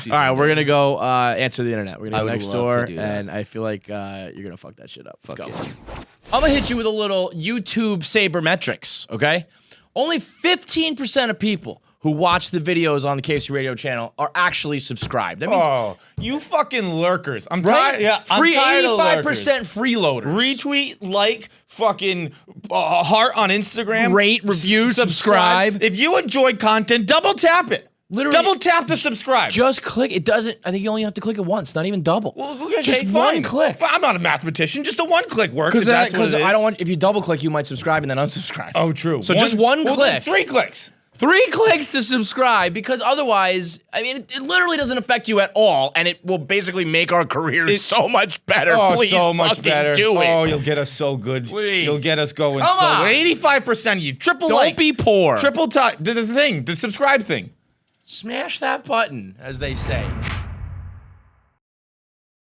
right, we're gonna go answer the internet. We're gonna go I would next love to door, do that. and I feel like you're gonna fuck that shit up. Let's go. Yeah. I'm gonna hit you with a little YouTube sabermetrics. Okay, only 15% of people who watch the videos on the KFC radio channel are actually subscribed. That means You fucking lurkers. I'm right? tired. Yeah, free I'm tired of lurkers. 85% freeloaders. Retweet, like, fucking heart on Instagram. Rate, review, subscribe. If you enjoy content, double tap it. Literally, Double tap to subscribe. Just click. It doesn't. I think you only have to click it once, not even double. Well, okay, just fine. one click. But I'm not a mathematician. Just a one click works. Because Because I don't want. If you double click, you might subscribe and then unsubscribe. Oh, true. So just one then click. 3 clicks. 3 clicks to subscribe, because otherwise, I mean, it literally doesn't affect you at all, and it will basically make our careers so much better. Oh, Please so much fucking better. do it. Oh, you'll get us so good. Please. You'll get us going Come so on. good. 85% of you. Triple Don't like. be poor. Triple tap. The thing. The subscribe thing. Smash that button, as they say.